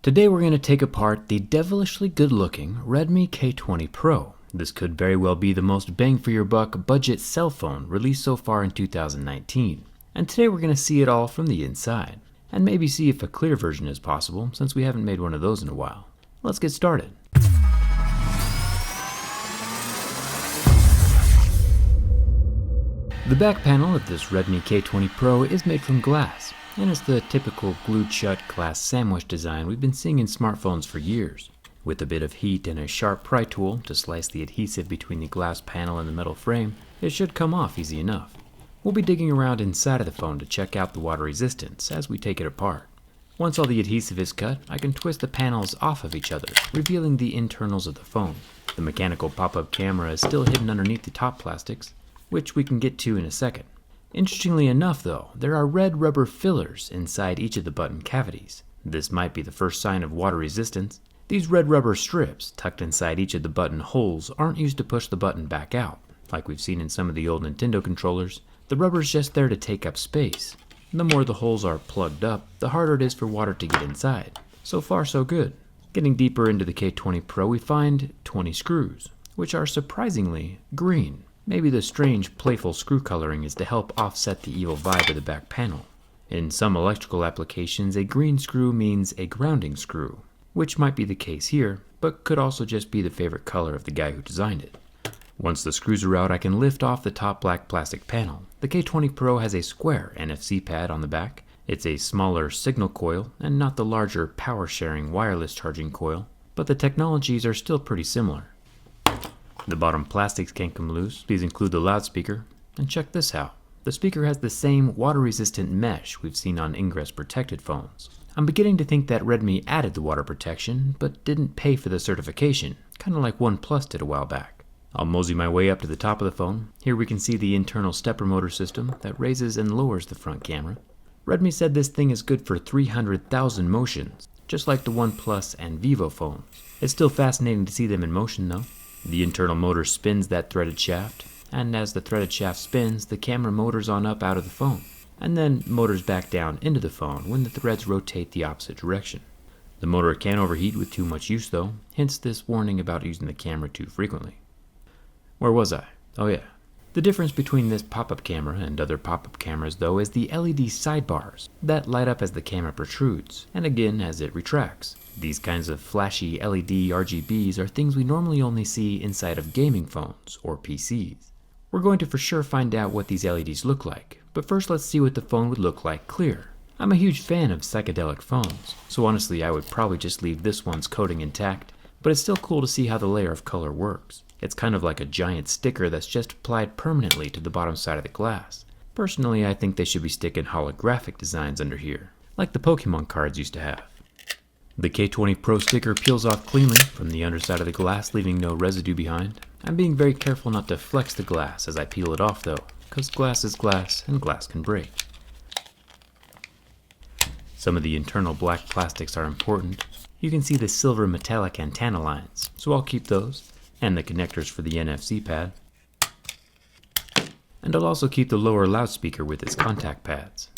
Today we're going to take apart the devilishly good-looking Redmi K20 Pro. This could very well be the most bang-for-your-buck budget cell phone released so far in 2019. And today we're going to see it all from the inside, and maybe see if a clear version is possible since we haven't made one of those in a while. Let's get started. The back panel of this Redmi K20 Pro is made from glass, and it's the typical glued-shut glass sandwich design we've been seeing in smartphones for years. With a bit of heat and a sharp pry tool to slice the adhesive between the glass panel and the metal frame, it should come off easy enough. We'll be digging around inside of the phone to check out the water resistance as we take it apart. Once all the adhesive is cut, I can twist the panels off of each other, revealing the internals of the phone. The mechanical pop-up camera is still hidden underneath the top plastics, which we can get to in a second. Interestingly enough though, there are red rubber fillers inside each of the button cavities. This might be the first sign of water resistance. These red rubber strips tucked inside each of the button holes aren't used to push the button back out, like we've seen in some of the old Nintendo controllers. The rubber's just there to take up space. The more the holes are plugged up, the harder it is for water to get inside. So far so good. Getting deeper into the K20 Pro, we find 20 screws, which are surprisingly green. Maybe the strange, playful screw coloring is to help offset the evil vibe of the back panel. In some electrical applications, a green screw means a grounding screw, which might be the case here, but could also just be the favorite color of the guy who designed it. Once the screws are out, I can lift off the top black plastic panel. The K20 Pro has a square NFC pad on the back. It's a smaller signal coil, and not the larger power-sharing wireless charging coil, but the technologies are still pretty similar. The bottom plastics can't come loose. These include the loudspeaker. And check this out. The speaker has the same water-resistant mesh we've seen on ingress-protected phones. I'm beginning to think that Redmi added the water protection, but didn't pay for the certification, kind of like OnePlus did a while back. I'll mosey my way up to the top of the phone. Here we can see the internal stepper motor system that raises and lowers the front camera. Redmi said this thing is good for 300,000 motions, just like the OnePlus and Vivo phones. It's still fascinating to see them in motion though. The internal motor spins that threaded shaft, and as the threaded shaft spins, the camera motors on up out of the phone, and then motors back down into the phone when the threads rotate the opposite direction. The motor can overheat with too much use though, hence this warning about using the camera too frequently. Where was I? Oh yeah. The difference between this pop-up camera and other pop-up cameras though is the LED sidebars that light up as the camera protrudes, and again as it retracts. These kinds of flashy LED RGBs are things we normally only see inside of gaming phones or PCs. We're going to for sure find out what these LEDs look like, but first let's see what the phone would look like clear. I'm a huge fan of psychedelic phones, so honestly I would probably just leave this one's coating intact, but it's still cool to see how the layer of color works. It's kind of like a giant sticker that's just applied permanently to the bottom side of the glass. Personally, I think they should be sticking holographic designs under here, like the Pokemon cards used to have. The K20 Pro sticker peels off cleanly from the underside of the glass, leaving no residue behind. I'm being very careful not to flex the glass as I peel it off though, because glass is glass and glass can break. Some of the internal black plastics are important. You can see the silver metallic antenna lines, so I'll keep those, and the connectors for the NFC pad. And I'll also keep the lower loudspeaker with its contact pads.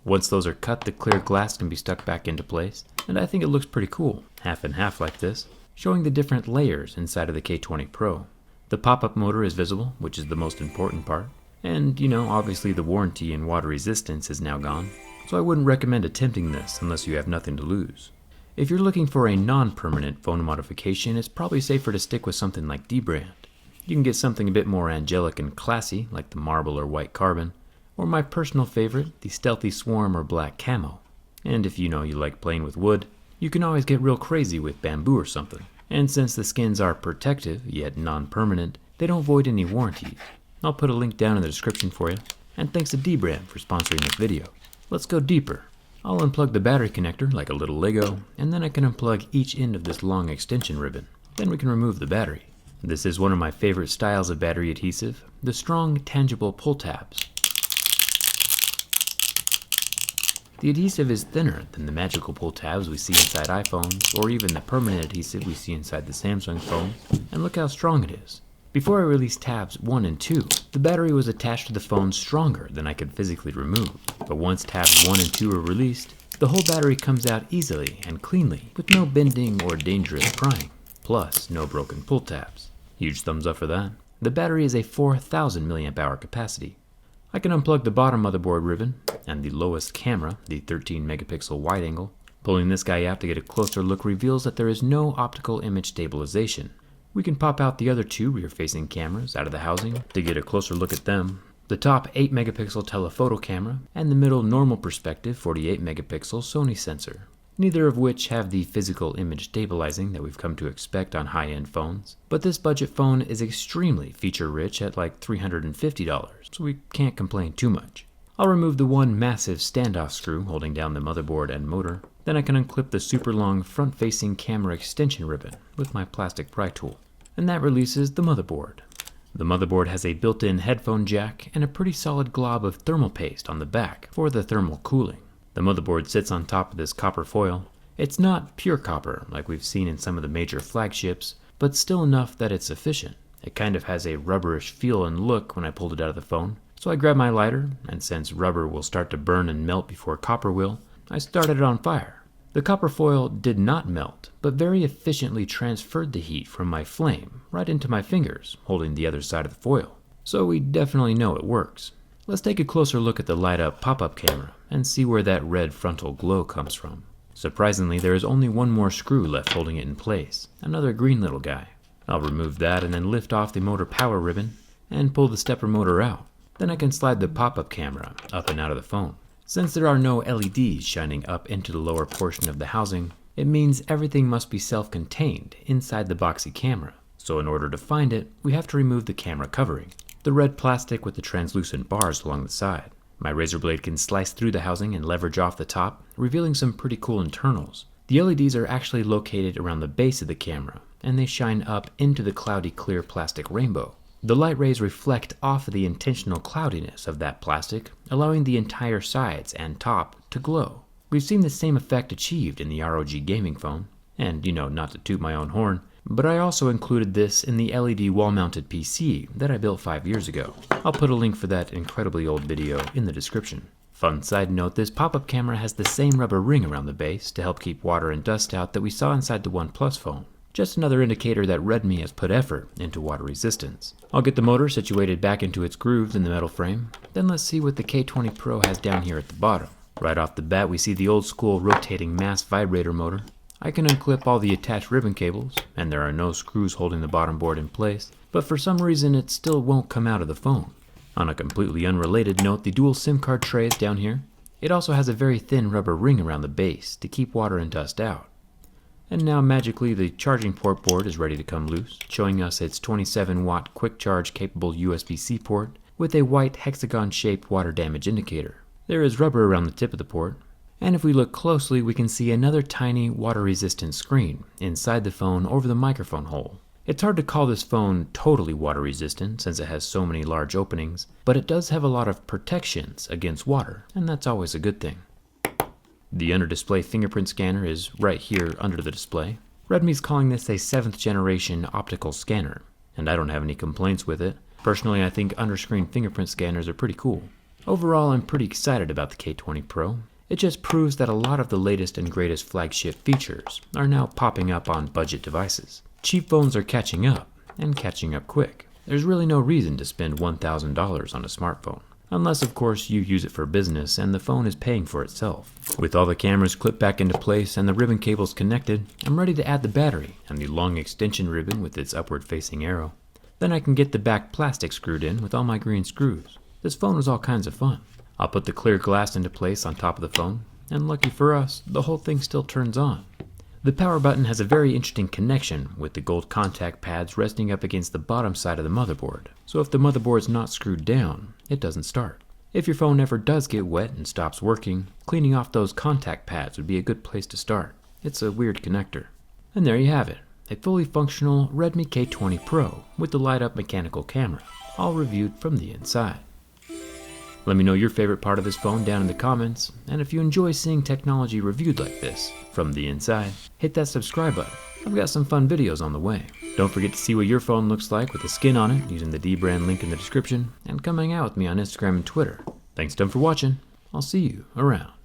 Once those are cut, the clear glass can be stuck back into place, and I think it looks pretty cool, half and half like this, showing the different layers inside of the K20 Pro. The pop-up motor is visible, which is the most important part, and obviously the warranty and water resistance is now gone, so I wouldn't recommend attempting this unless you have nothing to lose. If you're looking for a non-permanent phone modification, it's probably safer to stick with something like D-brand. You can get something a bit more angelic and classy, like the marble or white carbon, or my personal favorite, the stealthy swarm or black camo. And if you like playing with wood, you can always get real crazy with bamboo or something. And since the skins are protective, yet non-permanent, they don't void any warranties. I'll put a link down in the description for you, and thanks to D-brand for sponsoring this video. Let's go deeper. I'll unplug the battery connector like a little Lego, and then I can unplug each end of this long extension ribbon. Then we can remove the battery. This is one of my favorite styles of battery adhesive, the strong, tangible pull tabs. The adhesive is thinner than the magical pull tabs we see inside iPhones, or even the permanent adhesive we see inside the Samsung phone, and look how strong it is. Before I released tabs 1 and 2, the battery was attached to the phone stronger than I could physically remove, but once tabs 1 and 2 were released, The whole battery comes out easily and cleanly, with no bending or dangerous prying, plus no broken pull tabs. Huge thumbs up for that. The battery is a 4000 mAh capacity. I can unplug the bottom motherboard ribbon and the lowest camera, the 13 megapixel wide angle. Pulling this guy out to get a closer look reveals that there is no optical image stabilization. We can pop out the other two rear-facing cameras out of the housing to get a closer look at them. The top 8 megapixel telephoto camera and the middle normal perspective 48 megapixel Sony sensor, neither of which have the physical image stabilizing that we've come to expect on high-end phones. But this budget phone is extremely feature-rich at like $350, so we can't complain too much. I'll remove the one massive standoff screw holding down the motherboard and motor. Then I can unclip the super long front-facing camera extension ribbon with my plastic pry tool. And that releases the motherboard. The motherboard has a built-in headphone jack and a pretty solid glob of thermal paste on the back for the thermal cooling. The motherboard sits on top of this copper foil. It's not pure copper like we've seen in some of the major flagships, but still enough that it's sufficient. It kind of has a rubberish feel and look when I pulled it out of the phone. So I grabbed my lighter, and since rubber will start to burn and melt before copper will, I started it on fire. The copper foil did not melt, but very efficiently transferred the heat from my flame right into my fingers, holding the other side of the foil. So we definitely know it works. Let's take a closer look at the light-up pop-up camera and see where that red frontal glow comes from. Surprisingly, there is only one more screw left holding it in place, another green little guy. I'll remove that and then lift off the motor power ribbon and pull the stepper motor out. Then I can slide the pop-up camera up and out of the phone. Since there are no LEDs shining up into the lower portion of the housing, it means everything must be self-contained inside the boxy camera. So in order to find it, we have to remove the camera covering, the red plastic with the translucent bars along the side. My razor blade can slice through the housing and leverage off the top, revealing some pretty cool internals. The LEDs are actually located around the base of the camera, and they shine up into the cloudy clear plastic rainbow. The light rays reflect off of the intentional cloudiness of that plastic, allowing the entire sides and top to glow. We've seen the same effect achieved in the ROG gaming phone, and not to toot my own horn, but I also included this in the LED wall-mounted PC that I built 5 years ago. I'll put a link for that incredibly old video in the description. Fun side note, this pop-up camera has the same rubber ring around the base to help keep water and dust out that we saw inside the OnePlus phone. Just another indicator that Redmi has put effort into water resistance. I'll get the motor situated back into its grooves in the metal frame, then let's see what the K20 Pro has down here at the bottom. Right off the bat we see the old school rotating mass vibrator motor. I can unclip all the attached ribbon cables, and there are no screws holding the bottom board in place, but for some reason it still won't come out of the phone. On a completely unrelated note, the dual SIM card tray is down here. It also has a very thin rubber ring around the base to keep water and dust out. And now magically the charging port board is ready to come loose, showing us its 27 watt quick charge capable USB-C port with a white hexagon shaped water damage indicator. There is rubber around the tip of the port, and if we look closely we can see another tiny water resistant screen inside the phone over the microphone hole. It's hard to call this phone totally water resistant since it has so many large openings, but it does have a lot of protections against water, and that's always a good thing. The under-display fingerprint scanner is right here under the display. Redmi's calling this a 7th generation optical scanner, and I don't have any complaints with it. Personally, I think under-screen fingerprint scanners are pretty cool. Overall, I'm pretty excited about the K20 Pro. It just proves that a lot of the latest and greatest flagship features are now popping up on budget devices. Cheap phones are catching up, and catching up quick. There's really no reason to spend $1,000 on a smartphone. Unless of course you use it for business and the phone is paying for itself. With all the cameras clipped back into place and the ribbon cables connected, I'm ready to add the battery and the long extension ribbon with its upward facing arrow. Then I can get the back plastic screwed in with all my green screws. This phone was all kinds of fun. I'll put the clear glass into place on top of the phone, and lucky for us, the whole thing still turns on. The power button has a very interesting connection with the gold contact pads resting up against the bottom side of the motherboard, so if the motherboard's not screwed down, it doesn't start. If your phone ever does get wet and stops working, cleaning off those contact pads would be a good place to start. It's a weird connector. And there you have it, a fully functional Redmi K20 Pro with the light-up mechanical camera, all reviewed from the inside. Let me know your favorite part of this phone down in the comments, and if you enjoy seeing technology reviewed like this, from the inside, hit that subscribe button. I've got some fun videos on the way. Don't forget to see what your phone looks like with the skin on it using the D-brand link in the description, and come hang out with me on Instagram and Twitter. Thanks, Tom, for watching. I'll see you around.